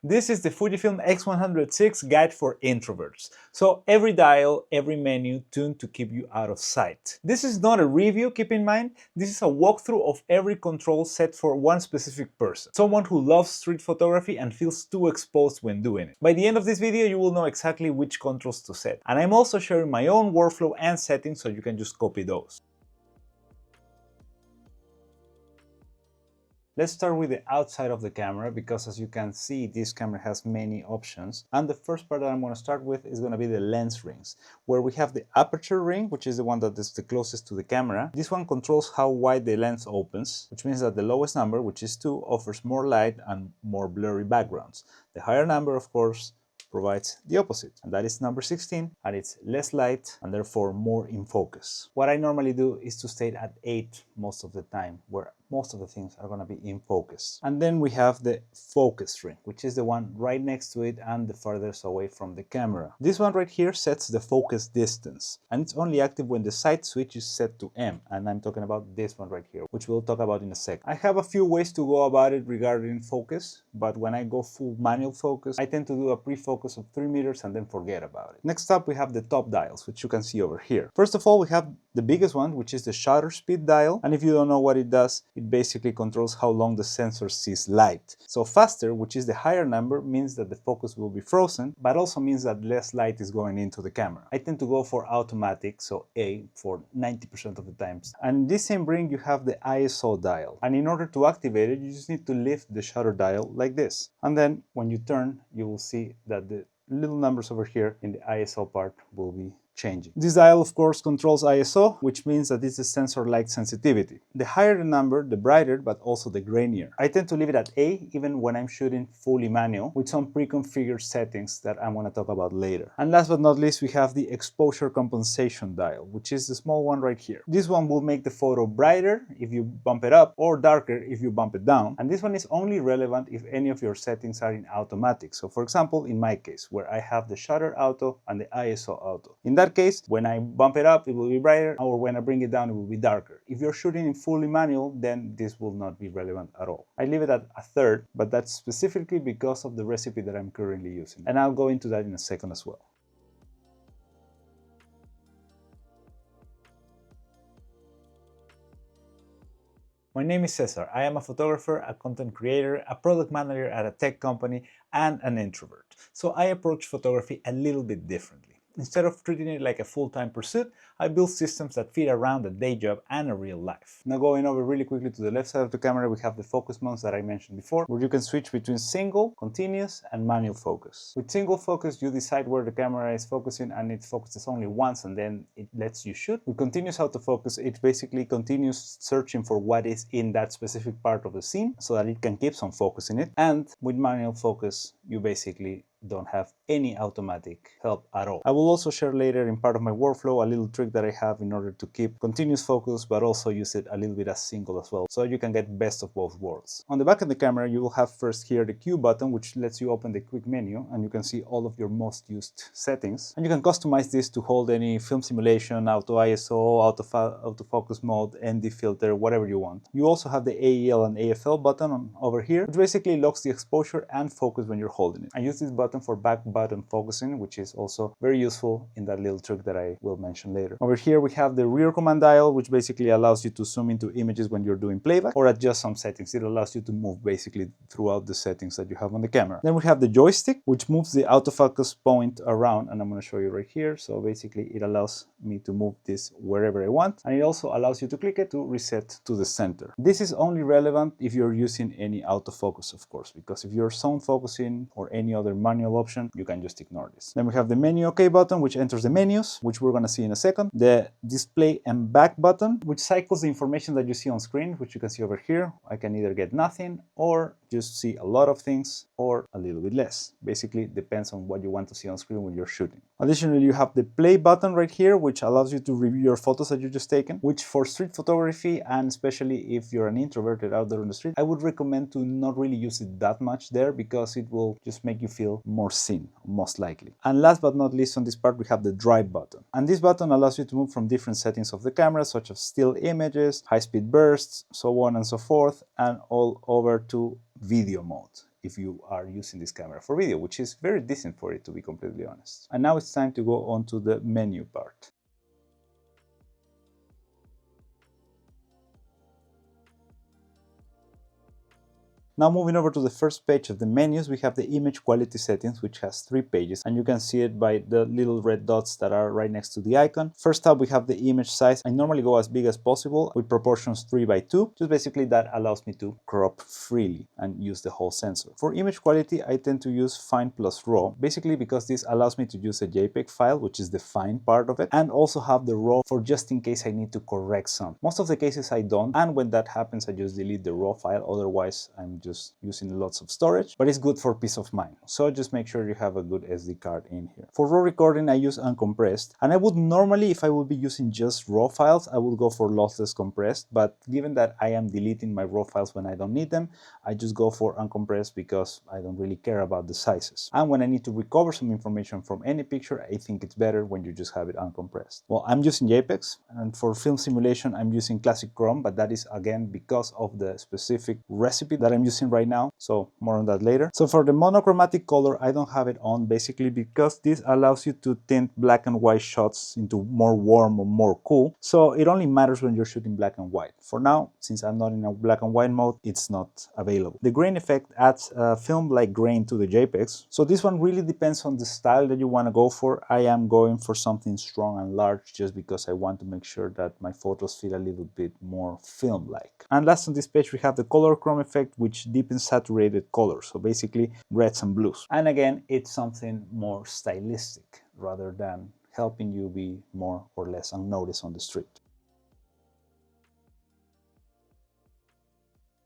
This is the Fujifilm X100VI guide for introverts. So every dial, every menu tuned to keep you out of sight. This is not a review, keep in mind. This is a walkthrough of every control set for one specific person. Someone who loves street photography and feels too exposed when doing it. By the end of this video, you will know exactly which controls to set. And I'm also sharing my own workflow and settings so you can just copy those. Let's start with the outside of the camera because, as you can see, this camera has many options. And the first part that I'm going to start with is going to be the lens rings, where we have the aperture ring, which is the one that is the closest to the camera. This one controls how wide the lens opens, which means that the lowest number, which is 2, offers more light and more blurry backgrounds. The higher number, of course, provides the opposite, and that is number 16, and it's less light and therefore more in focus. What I normally do is to stay at 8 most of the time, where most of the things are going to be in focus. And then we have the focus ring, which is the one right next to it and the farthest away from the camera. This one right here sets the focus distance, and it's only active when the sight switch is set to M, and I'm talking about this one right here, which we'll talk about in a sec. I have a few ways to go about it regarding focus, but when I go full manual focus, I tend to do a pre-focus of 3 meters and then forget about it. Next up, we have the top dials, which you can see over here. First of all, we have the biggest one, which is the shutter speed dial, and if you don't know what it does, it basically controls how long the sensor sees light. So faster, which is the higher number, means that the focus will be frozen, but also means that less light is going into the camera. I tend to go for automatic, so A, for 90% of the times. And in this same ring, you have the ISO dial. And in order to activate it, you just need to lift the shutter dial like this. And then when you turn, you will see that the little numbers over here in the ISO part will be changing. This dial, of course, controls ISO, which means that it's a sensor light sensitivity. The higher the number, the brighter, but also the grainier. I tend to leave it at A even when I'm shooting fully manual with some pre-configured settings that I'm going to talk about later. And last but not least, we have the exposure compensation dial, which is the small one right here. This one will make the photo brighter if you bump it up or darker if you bump it down. And this one is only relevant if any of your settings are in automatic. So for example, in my case, where I have the shutter auto and the ISO auto. In that case, when I bump it up, it will be brighter, or when I bring it down, it will be darker. If you're shooting in fully manual, then this will not be relevant at all. I leave it at a third, but that's specifically because of the recipe that I'm currently using. And I'll go into that in a second as well. My name is Cesar. I am a photographer, a content creator, a product manager at a tech company, and an introvert. So I approach photography a little bit differently. Instead of treating it like a full-time pursuit, I build systems that fit around a day job and a real life. Now going over really quickly to the left side of the camera, we have the focus modes that I mentioned before, where you can switch between single, continuous, and manual focus. With single focus, you decide where the camera is focusing and it focuses only once and then it lets you shoot. With continuous autofocus, it basically continues searching for what is in that specific part of the scene so that it can keep some focus in it. And with manual focus, you basically don't have any automatic help at all. I will also share later in part of my workflow a little trick that I have in order to keep continuous focus but also use it a little bit as single as well, so you can get best of both worlds. On the back of the camera, you will have first here the Q button, which lets you open the quick menu and you can see all of your most used settings, and you can customize this to hold any film simulation, auto ISO, autofocus mode, ND filter, whatever you want. You also have the AEL and AFL button over here, which basically locks the exposure and focus when you're holding it. I use this button for back button focusing, which is also very useful in that little trick that I will mention later. Over here we have the rear command dial, which basically allows you to zoom into images when you're doing playback or adjust some settings. It allows you to move basically throughout the settings that you have on the camera. Then we have the joystick, which moves the autofocus point around, and I'm going to show you right here. So basically it allows me to move this wherever I want, and it also allows you to click it to reset to the center. This is only relevant if you're using any autofocus, of course, because if you're zone focusing or any other manual option, you can just ignore this. Then we have the menu OK button, which enters the menus, which we're going to see in a second. The display and back button, which cycles the information that you see on screen, which you can see over here. I can either get nothing or just see a lot of things or a little bit less. Basically, it depends on what you want to see on screen when you're shooting. Additionally, you have the play button right here, which allows you to review your photos that you just taken, which for street photography, and especially if you're an introverted out there on the street, I would recommend to not really use it that much there because it will just make you feel more seen, most likely. And last but not least on this part, we have the drive button. And this button allows you to move from different settings of the camera, such as still images, high-speed bursts, so on and so forth, and all over to video mode, if you are using this camera for video, which is very decent for it, to be completely honest. And now it's time to go on to the menu part. Now moving over to the first page of the menus, we have the image quality settings, which has 3 pages, and you can see it by the little red dots that are right next to the icon. First up, we have the image size. I normally go as big as possible with proportions 3:2. Just basically that allows me to crop freely and use the whole sensor. For image quality, I tend to use fine plus raw, basically because this allows me to use a JPEG file, which is the fine part of it, and also have the raw for just in case I need to correct some. Most of the cases I don't, and when that happens, I just delete the raw file. Otherwise, I'm just using lots of storage, but it's good for peace of mind. So just make sure you have a good SD card in here. For raw recording, I use uncompressed, and I would normally, if I would be using just raw files, I would go for lossless compressed, but given that I am deleting my raw files when I don't need them, I just go for uncompressed because I don't really care about the sizes. And when I need to recover some information from any picture, I think it's better when you just have it uncompressed. Well, I'm using JPEGs, and for film simulation, I'm using classic Chrome, but that is again because of the specific recipe that I'm using right now, so more on that later. So for the monochromatic color, I don't have it on, basically because this allows you to tint black and white shots into more warm or more cool, so it only matters when you're shooting black and white. For now, since I'm not in a black and white mode, it's not available. The grain effect adds a film-like grain to the JPEGs, so this one really depends on the style that you want to go for. I am going for something strong and large just because I want to make sure that my photos feel a little bit more film-like. And last on this page, we have the color chrome effect, which deepens saturated colors, so basically reds and blues. And again, it's something more stylistic rather than helping you be more or less unnoticed on the street.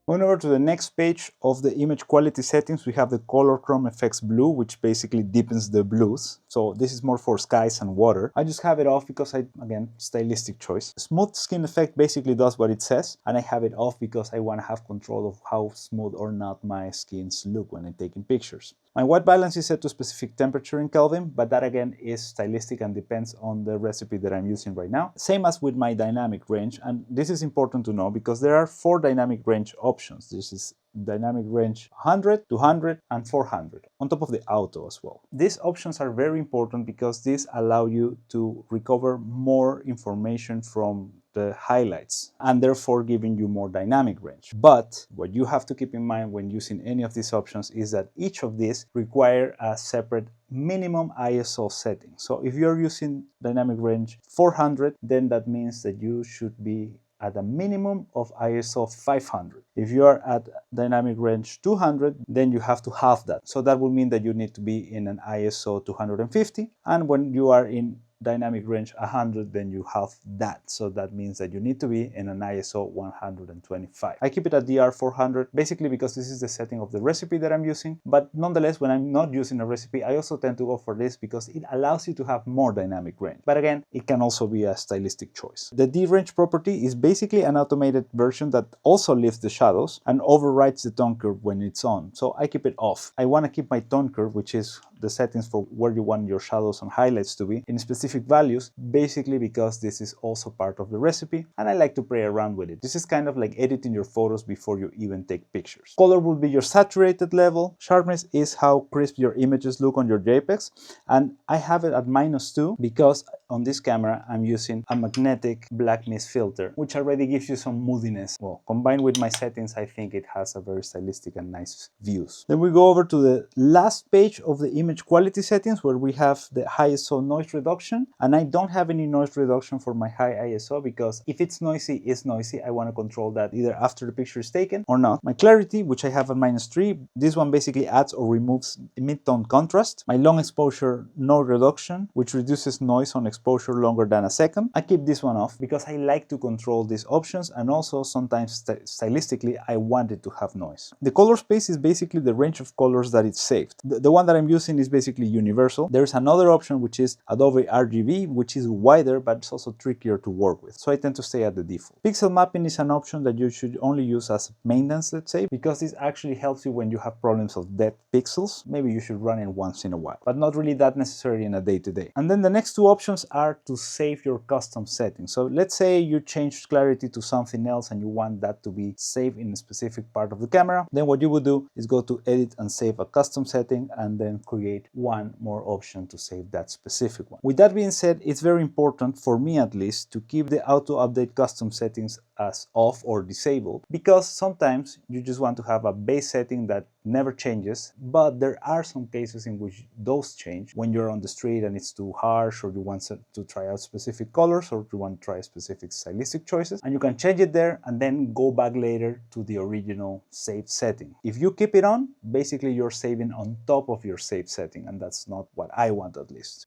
Going over to the next page of the image quality settings, we have the color chrome effects blue, which basically deepens the blues. So this is more for skies and water. I just have it off because again, stylistic choice. Smooth skin effect basically does what it says, and I have it off because I want to have control of how smooth or not my skins look when I'm taking pictures. My white balance is set to a specific temperature in Kelvin, but that again is stylistic and depends on the recipe that I'm using right now. Same as with my dynamic range, and this is important to know because there are 4 dynamic range options. This is dynamic range 100, 200, and 400, on top of the auto as well. These options are very important because these allow you to recover more information from the highlights and therefore giving you more dynamic range. But what you have to keep in mind when using any of these options is that each of these require a separate minimum ISO setting. So if you're using dynamic range 400, then that means that you should be at a minimum of ISO 500. If you are at dynamic range 200, then you have to halve that. So that will mean that you need to be in an ISO 250. And when you are in dynamic range 100, then you have that. So that means that you need to be in an ISO 125. I keep it at DR 400 basically because this is the setting of the recipe that I'm using, but nonetheless, when I'm not using a recipe, I also tend to go for this because it allows you to have more dynamic range. But again, it can also be a stylistic choice. The D-range property is basically an automated version that also lifts the shadows and overrides the tone curve when it's on. So I keep it off. I want to keep my tone curve, which is the settings for where you want your shadows and highlights to be, in specific values, basically because this is also part of the recipe and I like to play around with it. This is kind of like editing your photos before you even take pictures. Color will be your saturated level. Sharpness is how crisp your images look on your JPEGs, and I have it at -2 because on this camera I'm using a magnetic black mist filter, which already gives you some moodiness. Well, combined with my settings, I think it has a very stylistic and nice views. Then we go over to the last page of the image quality settings, where we have the ISO noise reduction, and I don't have any noise reduction for my high ISO because if it's noisy, it's noisy. I want to control that either after the picture is taken or not. My clarity, which I have at -3, this one basically adds or removes mid-tone contrast. My long exposure noise reduction, which reduces noise on exposure longer than a second. I keep this one off because I like to control these options, and also sometimes stylistically I want it to have noise. The color space is basically the range of colors that it's saved. The one that I'm using is basically universal. There's another option which is Adobe RGB, which is wider but it's also trickier to work with, so I tend to stay at the default. Pixel mapping is an option that you should only use as maintenance, let's say, because this actually helps you when you have problems of dead pixels. Maybe you should run it once in a while, but not really that necessary in a day-to-day. And then the next two options are to save your custom settings. So let's say you changed clarity to something else and you want that to be saved in a specific part of the camera. Then what you would do is go to edit and save a custom setting and then create one more option to save that specific one. With that being said, it's very important for me at least to keep the auto update custom settings as off or disabled, because sometimes you just want to have a base setting that never changes, but there are some cases in which those change when you're on the street and it's too harsh, or you want to try out specific colors, or you want to try specific stylistic choices, and you can change it there and then go back later to the original saved setting. If you keep it on, basically you're saving on top of your saved setting, and that's not what I want, at least.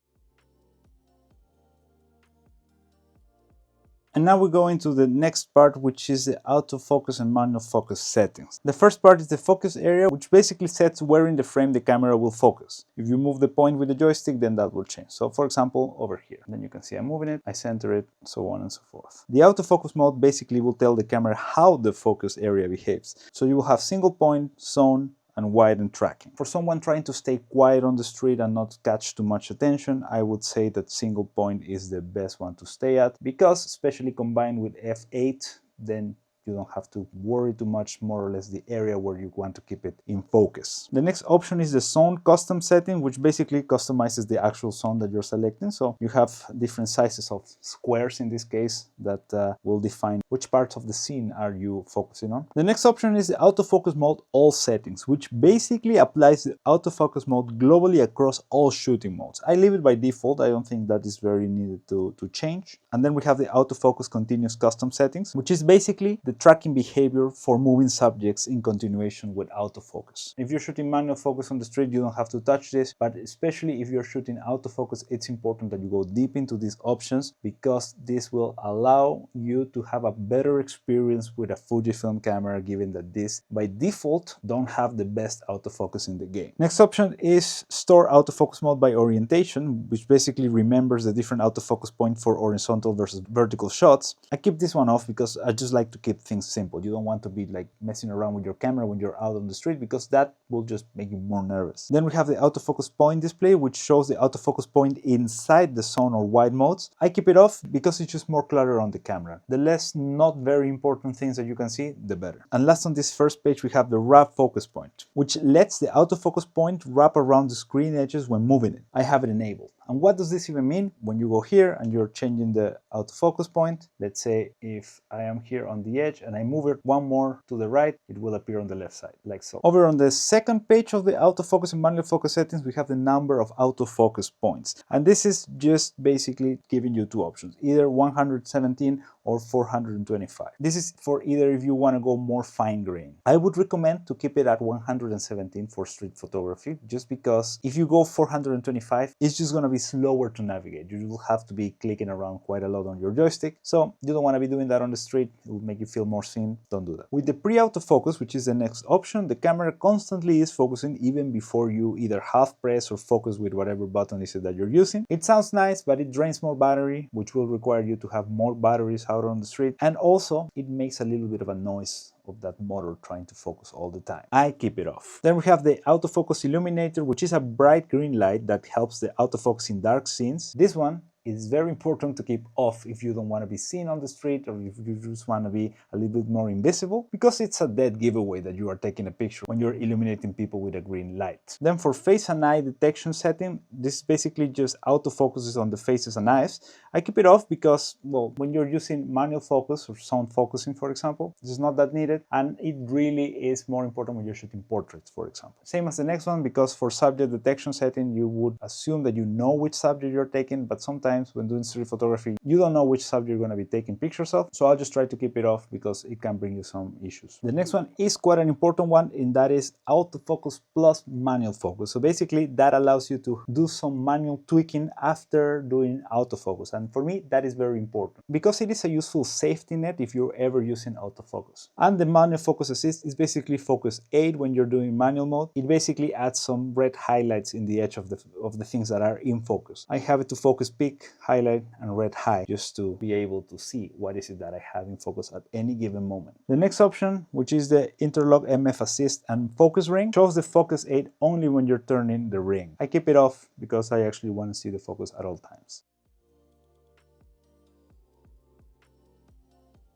And now we go into the next part, which is the autofocus and manual focus settings. The first part is the focus area, which basically sets where in the frame the camera will focus. If you move the point with the joystick, then that will change. So for example, over here, then you can see I'm moving it, I center it, so on and so forth. The autofocus mode basically will tell the camera how the focus area behaves. So you will have single point, zone, and wide and tracking. For someone trying to stay quiet on the street and not catch too much attention, I would say that single point is the best one to stay at, because especially combined with f8, then you don't have to worry too much, more or less the area where you want to keep it in focus. The next option is the zone custom setting, which basically customizes the actual zone that you're selecting. So you have different sizes of squares in this case that will define which parts of the scene are you focusing on. The next option is the autofocus mode all settings, which basically applies the autofocus mode globally across all shooting modes. I leave it by default. I don't think that is very needed to change. And then we have the autofocus continuous custom settings, which is basically the tracking behavior for moving subjects in continuation with autofocus. If you're shooting manual focus on the street, you don't have to touch this, but especially if you're shooting autofocus, it's important that you go deep into these options, because this will allow you to have a better experience with a Fujifilm camera, given that this by default don't have the best autofocus in the game. Next option is store autofocus mode by orientation, which basically remembers the different autofocus point for horizontal versus vertical shots. I keep this one off because I just like to keep things simple. You don't want to be like messing around with your camera when you're out on the street, because that will just make you more nervous. Then we have the autofocus point display, which shows the autofocus point inside the zone or wide modes. I keep it off because it's just more clutter on the camera. The less not very important things that you can see, the better. And last on this first page, we have the wrap focus point, which lets the autofocus point wrap around the screen edges when moving it. I have it enabled. And what does this even mean? When you go here and you're changing the autofocus point, let's say if I am here on the edge and I move it one more to the right, it will appear on the left side, like so. Over on the second page of the autofocus and manual focus settings, we have the number of autofocus points. And this is just basically giving you two options, either 117 or 425. This is for either if you want to go more fine grain. I would recommend to keep it at 117 for street photography, just because if you go 425, it's just going to be slower to navigate. You will have to be clicking around quite a lot on your joystick, so you don't want to be doing that on the street. It will make you feel more seen. Don't do that. With the pre-autofocus, which is the next option, the camera constantly is focusing even before you either half press or focus with whatever button is it that you're using. It sounds nice, but it drains more battery, which will require you to have more batteries out on the street, and also it makes a little bit of a noise of that motor trying to focus all the time. I keep it off. Then we have the autofocus illuminator, which is a bright green light that helps the autofocus in dark scenes. This one is very important to keep off if you don't want to be seen on the street, or if you just want to be a little bit more invisible, because it's a dead giveaway that you are taking a picture when you're illuminating people with a green light. Then for face and eye detection setting, this basically just autofocuses on the faces and eyes. I keep it off because, well, when you're using manual focus or sound focusing, for example, this is not that needed, and it really is more important when you're shooting portraits, for example. Same as the next one, because for subject detection setting, you would assume that you know which subject you're taking, but sometimes when doing street photography, you don't know which subject you're going to be taking pictures of, so I'll just try to keep it off because it can bring you some issues. The next one is quite an important one, and that is autofocus plus manual focus. So basically that allows you to do some manual tweaking after doing autofocus, and for me that is very important because it is a useful safety net if you're ever using autofocus. And the manual focus assist is basically focus aid when you're doing manual mode. It basically adds some red highlights in the edge of the things that are in focus. I have it to focus peak, highlight, and red high, just to be able to see what is it that I have in focus at any given moment. The next option, which is the interlock MF assist and focus ring, shows the focus aid only when you're turning the ring. I keep it off because I actually want to see the focus at all times.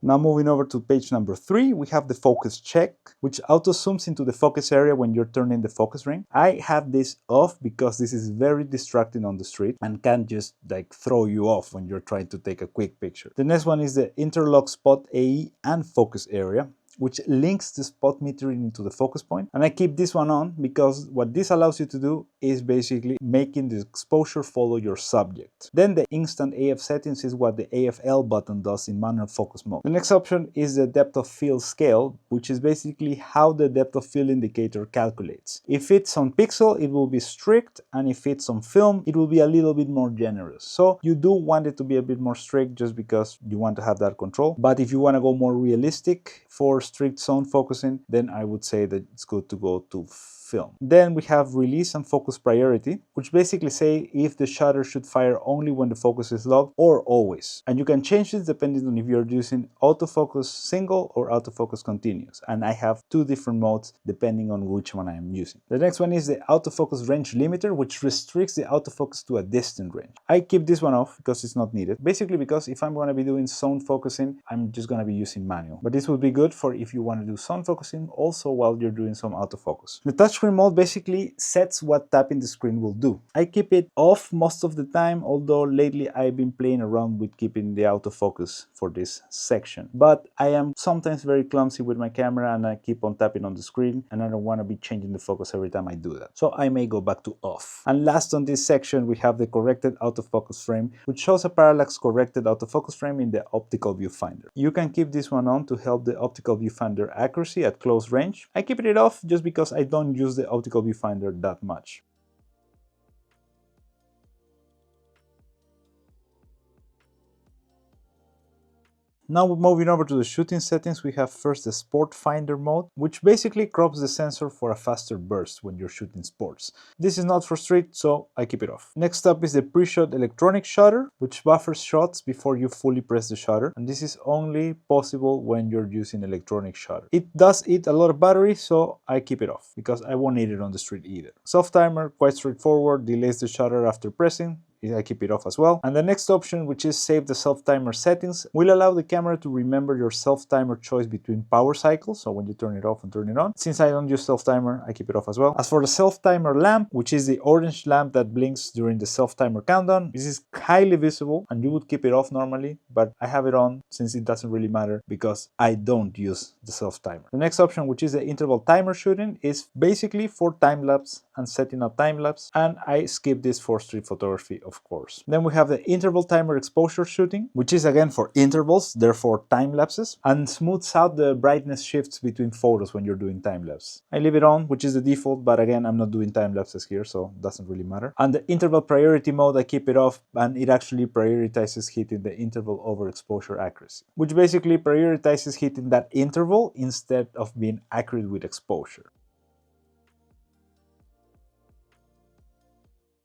Now moving over to page number 3, we have the focus check, which auto zooms into the focus area when you're turning the focus ring. I have this off because this is very distracting on the street and can just like throw you off when you're trying to take a quick picture. The next one is the interlock spot AE and focus area, which links the spot metering into the focus point. And I keep this one on because what this allows you to do is basically making the exposure follow your subject. Then the instant AF settings is what the AFL button does in manual focus mode. The next option is the depth of field scale, which is basically how the depth of field indicator calculates. If it's on pixel, it will be strict, and if it's on film, it will be a little bit more generous. So you do want it to be a bit more strict just because you want to have that control. But if you want to go more realistic for strict zone focusing, then I would say that it's good to go to film. Then we have release and focus priority, which basically say if the shutter should fire only when the focus is locked or always. And you can change this depending on if you're using autofocus single or autofocus continuous. And I have 2 different modes depending on which one I am using. The next one is the autofocus range limiter, which restricts the autofocus to a distant range. I keep this one off because it's not needed. Basically because if I'm going to be doing zone focusing, I'm just going to be using manual. But this would be good for if you want to do zone focusing also while you're doing some autofocus. The touchscreen mode basically sets what tapping the screen will do. I keep it off most of the time, although lately I've been playing around with keeping the autofocus for this section. But I am sometimes very clumsy with my camera and I keep on tapping on the screen and I don't want to be changing the focus every time I do that. So I may go back to off. And last on this section we have the corrected autofocus frame, which shows a parallax corrected autofocus frame in the optical viewfinder. You can keep this one on to help the optical viewfinder accuracy at close range. I keep it off just because I don't use the optical viewfinder that much. Now moving over to the shooting settings, we have first the Sport Finder mode, which basically crops the sensor for a faster burst when you're shooting sports. This is not for street, so I keep it off. Next up is the pre-shot electronic shutter, which buffers shots before you fully press the shutter, and this is only possible when you're using electronic shutter. It does eat a lot of battery, so I keep it off, because I won't need it on the street either. Self-timer, quite straightforward, delays the shutter after pressing. I keep it off as well. And the next option, which is save the self-timer settings, will allow the camera to remember your self-timer choice between power cycles, so when you turn it off and turn it on. Since I don't use self-timer, I keep it off as well. As for the self-timer lamp, which is the orange lamp that blinks during the self-timer countdown, this is highly visible and you would keep it off normally, but I have it on since it doesn't really matter because I don't use the self-timer. The next option, which is the interval timer shooting, is basically for time-lapse and setting up time-lapse, and I skip this for street photography, of course. Then we have the interval timer exposure shooting, which is again for intervals, therefore time lapses, and smooths out the brightness shifts between photos when you're doing time lapse. I leave it on, which is the default, but again, I'm not doing time lapses here, so it doesn't really matter. And the interval priority mode, I keep it off, and it actually prioritizes hitting the interval over exposure accuracy, which basically prioritizes hitting that interval instead of being accurate with exposure.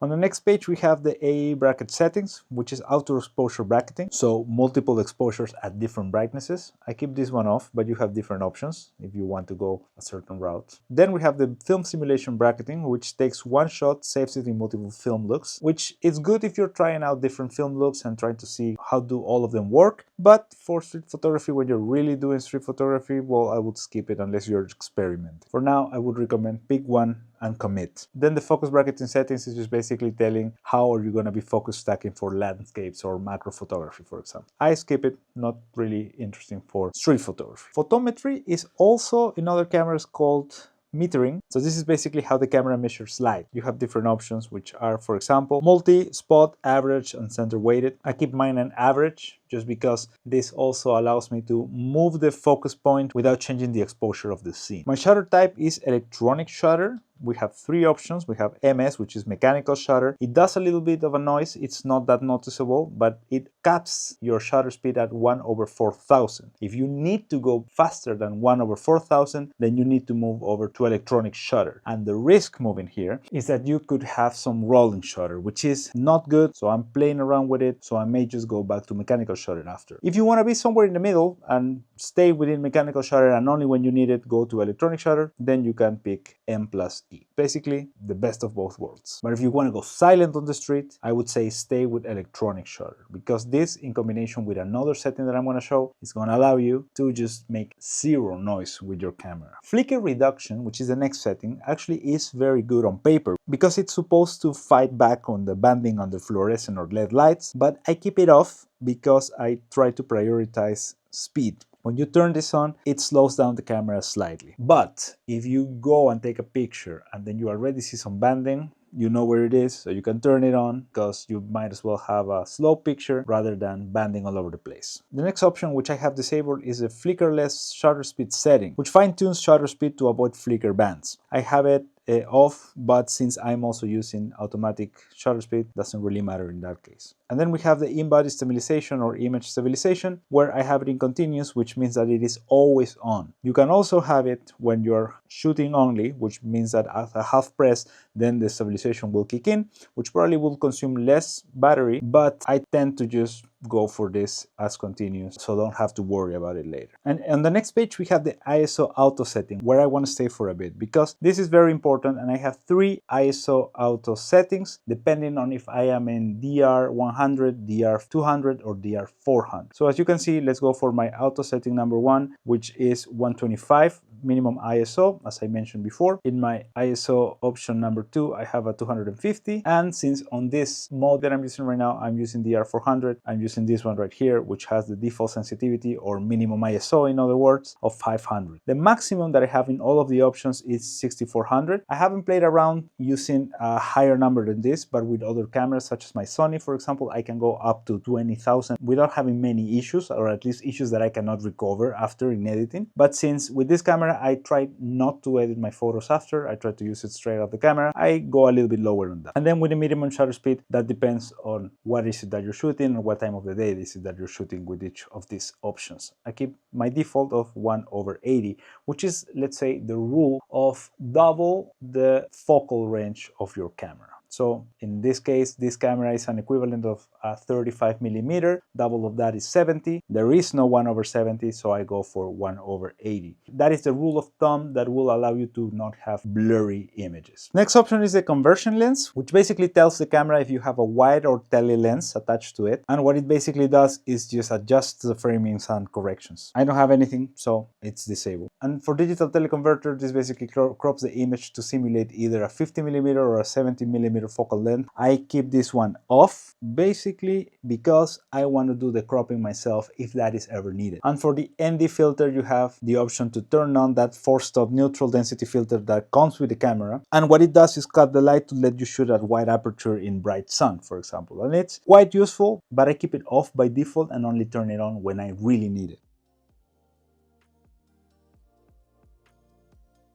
On the next page, we have the AE bracket settings, which is auto exposure bracketing, so multiple exposures at different brightnesses. I keep this one off, but you have different options if you want to go a certain route. Then we have the film simulation bracketing, which takes one shot, saves it in multiple film looks, which is good if you're trying out different film looks and trying to see how do all of them work. But for street photography, when you're really doing street photography, well, I would skip it unless you're experimenting. For now, I would recommend pick one and commit. Then the focus bracketing settings is just basically telling how are you going to be focus stacking for landscapes or macro photography, for example. I skip it, not really interesting for street photography. Photometry is also in other cameras called metering. So this is basically how the camera measures light. You have different options, which are, for example, multi, spot, average, and center weighted. I keep mine on average just because this also allows me to move the focus point without changing the exposure of the scene. My shutter type is electronic shutter. We have three options. We have MS, which is mechanical shutter. It does a little bit of a noise. It's not that noticeable, but it caps your shutter speed at 1/4000. If you need to go faster than 1/4000, then you need to move over to electronic shutter. And the risk moving here is that you could have some rolling shutter, which is not good. So I'm playing around with it. So I may just go back to mechanical shutter after. If you want to be somewhere in the middle and stay within mechanical shutter and only when you need it go to electronic shutter, then you can pick M plus key. Basically, the best of both worlds. But if you want to go silent on the street, I would say stay with electronic shutter, because this, in combination with another setting that I'm going to show, is going to allow you to just make zero noise with your camera. Flicker reduction, which is the next setting, actually is very good on paper because it's supposed to fight back on the banding on the fluorescent or LED lights, but I keep it off because I try to prioritize speed. When you turn this on, it slows down the camera slightly. But if you go and take a picture and then you already see some banding, you know where it is, so you can turn it on, because you might as well have a slow picture rather than banding all over the place. The next option, which I have disabled, is a flickerless shutter speed setting, which fine-tunes shutter speed to avoid flicker bands. I have it off, but since I'm also using automatic shutter speed, doesn't really matter in that case. And then we have the in-body stabilization or image stabilization, where I have it in continuous, which means that it is always on. You can also have it when you're shooting only, which means that at a half press, then the stabilization will kick in, which probably will consume less battery, but I tend to just go for this as continuous, so don't have to worry about it later. And on the next page, we have the ISO auto setting, where I want to stay for a bit, because this is very important, and I have 3 ISO auto settings, depending on if I am in DR100, DR200, or DR400. So as you can see, let's go for my auto setting number 1, which is 125 minimum ISO, as I mentioned before. In my ISO option number 2, I have a 250, and since on this mode that I'm using right now, I'm using DR400, I'm using this one right here, which has the default sensitivity, or minimum ISO in other words, of 500. The maximum that I have in all of the options is 6400. I haven't played around using a higher number than this, but with other cameras such as my Sony, for example, I can go up to 20,000 without having many issues, or at least issues that I cannot recover after in editing. But since with this camera I try not to edit my photos after, I try to use it straight out the camera, I go a little bit lower on that. And then with the minimum shutter speed, that depends on what is it that you're shooting and what time of the day is it that you're shooting with each of these options. I keep my default of 1/80, which is, let's say, the rule of double the focal range of your camera. So in this case, this camera is an equivalent of a 35mm, double of that is 70. There is no 1/70, so I go for 1/80. That is the rule of thumb that will allow you to not have blurry images. Next option is the conversion lens, which basically tells the camera if you have a wide or tele lens attached to it. And what it basically does is just adjust the framings and corrections. I don't have anything, so it's disabled. And for digital teleconverter, this basically crops the image to simulate either a 50mm or a 70mm focal length. I keep this one off basically because I want to do the cropping myself if that is ever needed. And for the ND filter, you have the option to turn on that force-stop neutral density filter that comes with the camera, and what it does is cut the light to let you shoot at wide aperture in bright sun, for example, and it's quite useful, but I keep it off by default and only turn it on when I really need it.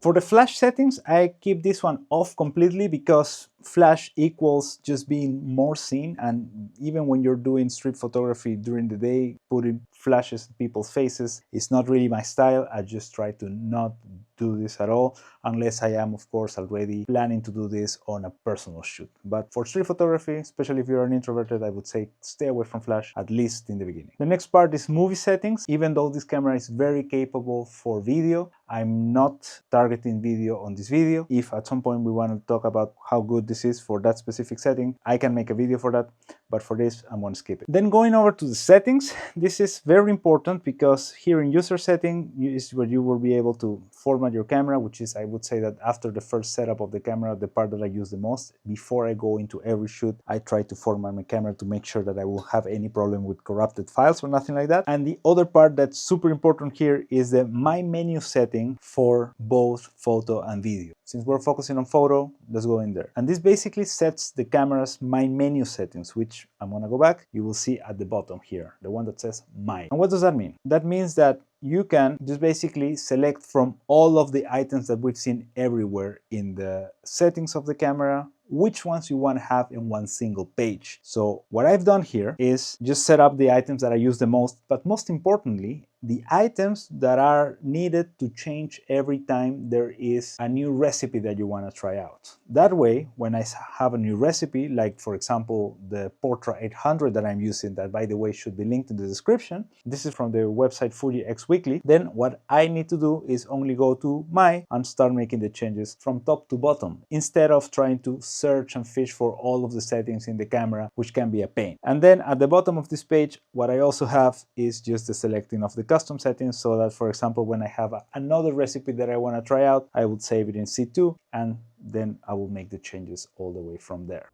For the flash settings, I keep this one off completely because flash equals just being more seen, and even when you're doing street photography during the day, putting flashes in people's faces is not really my style. I just try to not do this at all, unless I am, of course, already planning to do this on a personal shoot. But for street photography, especially if you're an introverted, I would say stay away from flash, at least in the beginning. The next part is movie settings. Even though this camera is very capable for video, I'm not targeting video on this video. If at some point we want to talk about how good this is for that specific setting, I can make a video for that, but for this I'm going to skip it. Then going over to the settings, this is very important because here in user setting is where you will be able to format your camera, which is, I would say that after the first setup of the camera, the part that I use the most. Before I go into every shoot, I try to format my camera to make sure that I will have any problem with corrupted files or nothing like that. And the other part that's super important here is the My Menu setting for both photo and video. Since we're focusing on photo, let's go in there. And this basically sets the camera's My Menu settings, which I'm gonna go back. You will see at the bottom here, the one that says My. And what does that mean? That means that you can just basically select from all of the items that we've seen everywhere in the settings of the camera, which ones you want to have in one single page. So what I've done here is just set up the items that I use the most, but most importantly, the items that are needed to change every time there is a new recipe recipe that you want to try out. That way, when I have a new recipe, like for example, the Portra 800 that I'm using, that by the way should be linked in the description, this is from the website Fuji X Weekly, then what I need to do is only go to My and start making the changes from top to bottom, instead of trying to search and fish for all of the settings in the camera, which can be a pain. And then at the bottom of this page, what I also have is just the selecting of the custom settings, so that for example, when I have another recipe that I want to try out, I would save it in C2 and then I will make the changes all the way from there.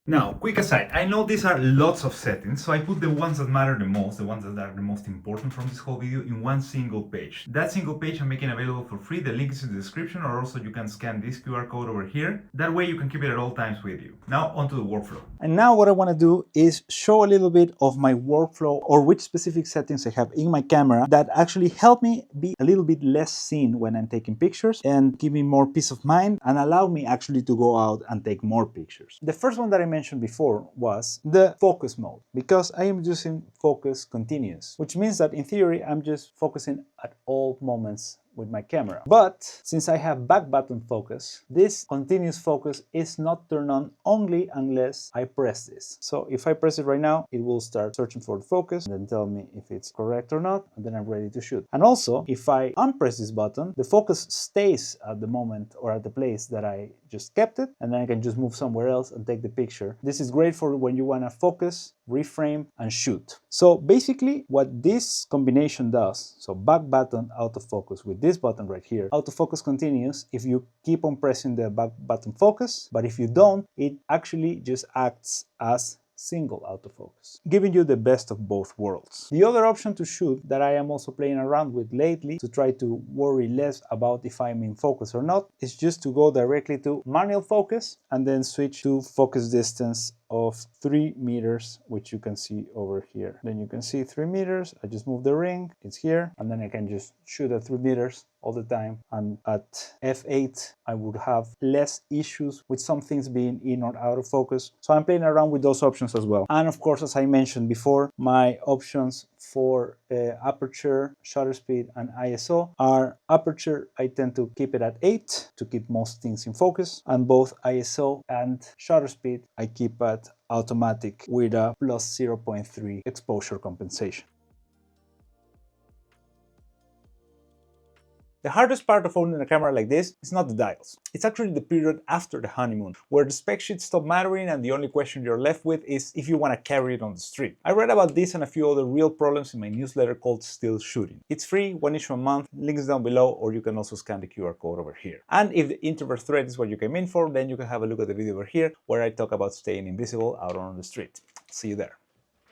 Now, quick aside, I know these are lots of settings, so I put the ones that matter the most, the ones that are the most important from this whole video, in one single page. That single page I'm making available for free. The link is in the description, or also you can scan this QR code over here. That way you can keep it at all times with you. Now onto the workflow. And now what I want to do is show a little bit of my workflow, or which specific settings I have in my camera that actually help me be a little bit less seen when I'm taking pictures and give me more peace of mind and allow me actually to go out and take more pictures. The first one that I mentioned before was the focus mode, because I am using focus continuous, which means that in theory I'm just focusing at all moments with my camera. But since I have back button focus, this continuous focus is not turned on only unless I press this. So if I press it right now, it will start searching for the focus and then tell me if it's correct or not, and then I'm ready to shoot. And also, if I unpress this button, the focus stays at the moment or at the place that I just kept it, and then I can just move somewhere else and take the picture. This is great for when you want to focus, reframe, and shoot. So basically what this combination does, so back button autofocus with this button right here, autofocus continues if you keep on pressing the back button focus, but if you don't, it actually just acts as single autofocus, giving you the best of both worlds. The other option to shoot that I am also playing around with lately to try to worry less about if I'm in focus or not is just to go directly to manual focus and then switch to focus distance of 3 meters, which you can see over here. Then you can see 3 meters. I just move the ring, it's here, and then I can just shoot at 3 meters all the time. And at f8 I would have less issues with some things being in or out of focus. So I'm playing around with those options as well. And of course, as I mentioned before, my options for aperture, shutter speed, and ISO are aperture. I tend to keep it at 8 to keep most things in focus, and both ISO and shutter speed I keep at automatic with a plus 0.3 exposure compensation. The hardest part of owning a camera like this is not the dials. It's actually the period after the honeymoon, where the spec sheets stop mattering and the only question you're left with is if you want to carry it on the street. I read about this and a few other real problems in my newsletter called Still Shooting. It's free, 1 issue a month, links down below, or you can also scan the QR code over here. And if the introvert thread is what you came in for, then you can have a look at the video over here where I talk about staying invisible out on the street. See you there.